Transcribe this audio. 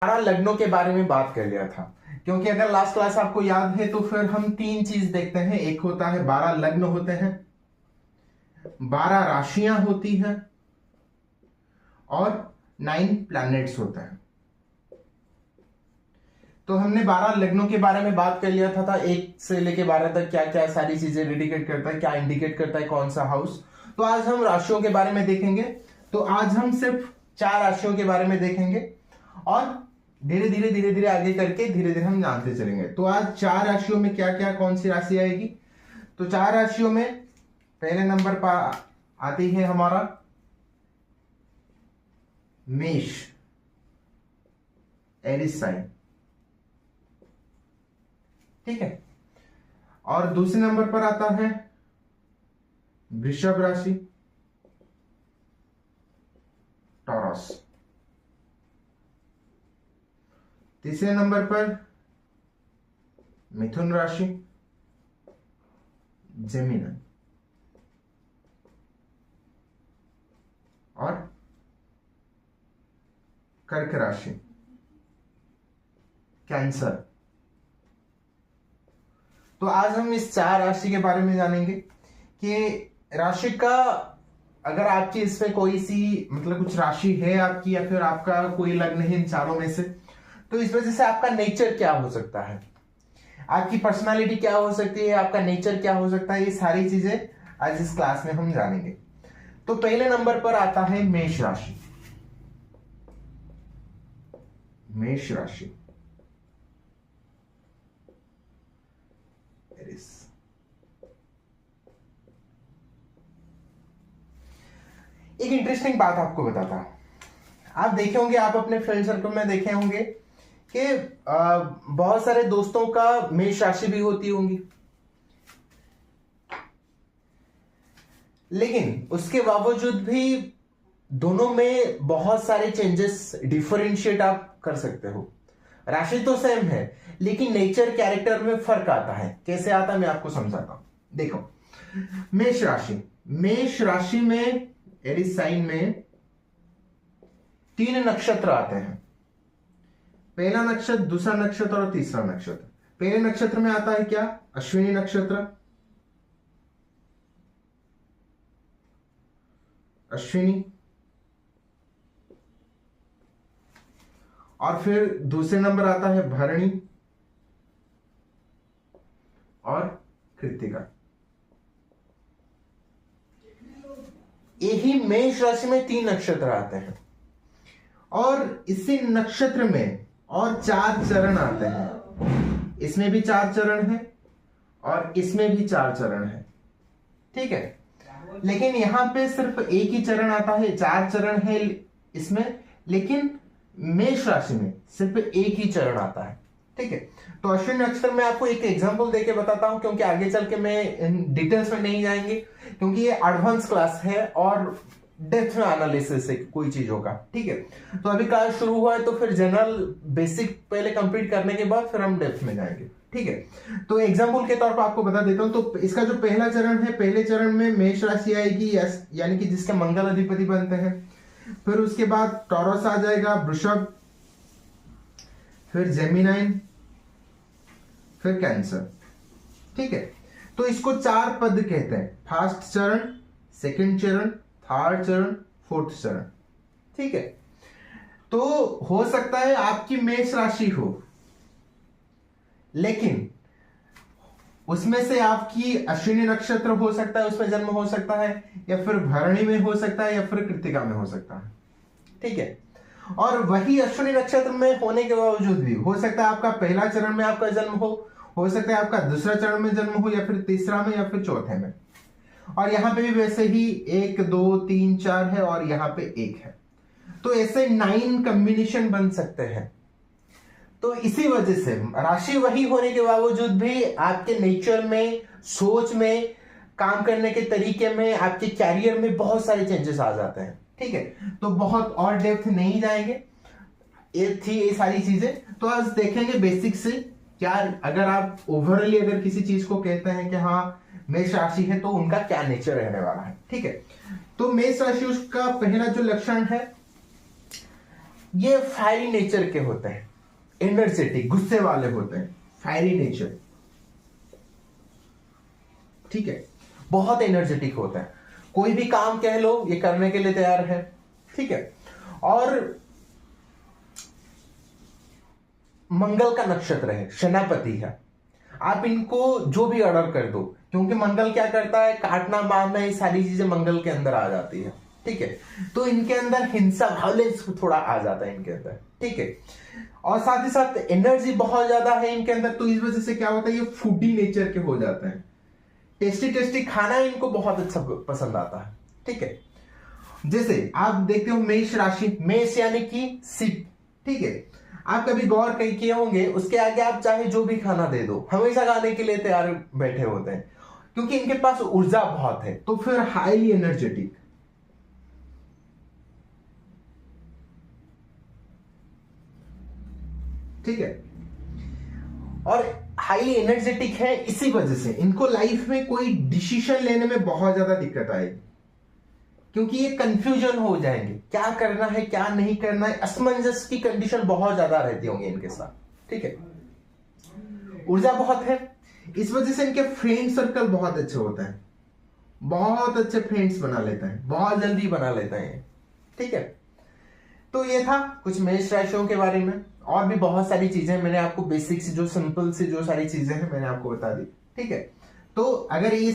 12 लग्नों के बारे में बात कर लिया था, क्योंकि अगर लास्ट क्लास आपको याद है तो फिर हम तीन चीज देखते हैं। एक होता है 12 लग्न होते हैं, 12 राशियां होती हैं और 9 प्लैनेट्स होते हैं। तो हमने 12 लग्नों के बारे में बात कर लिया था 1 से लेके 12 तक क्या क्या सारी चीजें इंडिकेट करता है, क्या इंडिकेट करता है कौन सा हाउस। तो आज हम राशियों के बारे में देखेंगे। तो आज हम सिर्फ 4 राशियों के बारे में देखेंगे और धीरे धीरे आगे करके धीरे धीरे हम जानते चलेंगे। तो आज 4 राशियों में क्या क्या कौन सी राशि आएगी। तो 4 राशियों में पहले नंबर पर आती है हमारा मेष, एरिस साइन, ठीक है। और दूसरे नंबर पर आता है वृषभ राशि, टॉरस। तीसरे नंबर पर मिथुन राशि, जेमिनी। और कर्क राशि, कैंसर। तो आज हम इस 4 राशि के बारे में जानेंगे कि राशि का अगर आपकी इसमें कोई सी मतलब कुछ राशि है आपकी या फिर आपका कोई लग्न है इन चारों में से, तो इस वजह से आपका नेचर क्या हो सकता है, आपकी पर्सनालिटी क्या हो सकती है, आपका नेचर क्या हो सकता है, ये सारी चीजें आज इस क्लास में हम जानेंगे। तो पहले नंबर पर आता है मेष राशि। मेष राशि, एक इंटरेस्टिंग बात आपको बताता हूं। आप देखे होंगे, आप अपने फ्रेंड सर्कल में देखे होंगे कि बहुत सारे दोस्तों का मेष राशि भी होती होंगी, लेकिन उसके बावजूद भी दोनों में बहुत सारे चेंजेस डिफरेंशिएट आप कर सकते हो। राशि तो सेम है लेकिन नेचर कैरेक्टर में फर्क आता है। कैसे आता है मैं आपको समझाता हूं। देखो, मेष राशि, मेष राशि में एरिस साइन में 3 नक्षत्र आते हैं। पहला नक्षत्र, दूसरा नक्षत्र और तीसरा नक्षत्र। पहले नक्षत्र में आता है क्या, अश्विनी नक्षत्र, अश्विनी। और फिर दूसरे नंबर आता है भरणी और कृत्तिका। यही मेष राशि में 3 नक्षत्र आते हैं और इसी नक्षत्र में और 4 चरण आते हैं। इसमें भी 4 चरण है और इसमें भी 4 चरण है, ठीक है। लेकिन यहां पे सिर्फ एक ही चरण आता है, 4 चरण है इसमें, लेकिन मेष राशि में सिर्फ एक ही चरण आता है, ठीक है। तो अश्विनी नक्षत्र में आपको एक एग्जांपल देके बताता हूं, क्योंकि आगे चल के मैं डिटेल्स में नहीं जाएंगे, क्योंकि ये एडवांस क्लास है और डेप्थ में एनालिसिस है कोई चीजों का, ठीक है। तो अभी क्लास शुरू हुआ है तो फिर जनरल बेसिक पहले कंप्लीट करने के बाद फिर हम डेप्थ में जाएंगे, ठीक है। तो एग्जांपल के तौर पर आपको बता देता हूं। तो इसका जो पहला चरण है, पहले चरण में मेष राशि आएगी, यानी कि जिसके मंगल अधिपति बनते हैं। फिर उसके बाद टॉरस आ जाएगा, वृषभ, फिर जेमिनी, फिर कैंसर, ठीक है। तो इसको 4 पद कहते हैं। फर्स्ट चरण, सेकंड चरण, थर्ड चरण, फोर्थ चरण, ठीक है। तो हो सकता है आपकी मेष राशि हो, लेकिन उसमें से आपकी अश्विनी नक्षत्र हो सकता है, उसमें जन्म हो सकता है, या फिर भरणी में हो सकता है, या फिर कृत्तिका में हो सकता है, ठीक है। और वही अश्विनी नक्षत्र में होने के बावजूद भी हो सकता है आपका पहला चरण में आपका जन्म हो सकता है आपका दूसरा चरण में जन्म हो, या फिर तीसरा में, या फिर चौथे में। और यहां पे भी वैसे ही 1 2 3 4 है और यहां पे 1 है। तो ऐसे 9 कॉम्बिनेशन बन सकते हैं। तो इसी वजह से राशि वही होने के बावजूद भी आपके नेचर में, सोच में, काम करने के तरीके में, आपके कैरियर में बहुत सारे चेंजेस आ जाते हैं, ठीक है। तो बहुत और डेप्थ नहीं जाएंगे, ये थी ये सारी चीजें। तो आज देखेंगे बेसिक से क्या, अगर आप ओवरऑली अगर किसी चीज को कहते हैं कि हाँ मेष राशि है, तो उनका क्या नेचर रहने वाला है, ठीक है। तो मेष राशि, उसका पहला जो लक्षण है ये फायरी नेचर के होते हैं, एनर्जेटिक, गुस्से वाले होते हैं, फायरी नेचर, ठीक है, बहुत एनर्जेटिक होता है, कोई भी काम कह लो ये करने के लिए तैयार है, ठीक है। और मंगल का नक्षत्र है, सेनापति है, आप इनको जो भी ऑर्डर कर दो, क्योंकि मंगल क्या करता है, काटना मारना, ये सारी चीजें मंगल के अंदर आ जाती है, ठीक है। तो इनके अंदर हिंसा, वायलेंस थोड़ा आ जाता है इनके अंदर, ठीक है। और साथ ही साथ एनर्जी बहुत ज्यादा है इनके अंदर, तो इस वजह से क्या होता है, ये फूडी नेचर के हो जाते हैं, टेस्टी टेस्टी खाना इनको बहुत अच्छा पसंद आता है, ठीक है। जैसे आप देखते हो मेष राशि, मेष यानी कि सिप, ठीक है। आप कभी गौर किए होंगे, उसके आगे आप चाहे जो भी खाना दे दो, हमेशा खाने के लिए तैयार बैठे होते हैं, क्योंकि इनके पास ऊर्जा बहुत है, तो फिर हाईली एनर्जेटिक, ठीक है। और हाईली एनर्जेटिक है, इसी वजह से इनको लाइफ में कोई डिसीजन लेने में बहुत ज्यादा दिक्कत आएगी, क्योंकि ये कंफ्यूजन हो जाएंगे, क्या करना है क्या नहीं करना है, असमंजस की कंडीशन बहुत ज्यादा रहती होंगी इनके साथ, ठीक है। ऊर्जा बहुत है, इस वजह से इनके फ्रेंड सर्कल बहुत अच्छे होता है, बहुत अच्छे फ्रेंड्स बना लेता है, बहुत जल्दी बना लेता है, ठीक है। तो ये था कुछ मेष राशियों के बारे में, और भी बहुत सारी चीजें मैंने आपको बेसिक से, जो सिंपल से जो सारी चीजें हैं मैंने आपको बता दी, ठीक है। तो अगर ये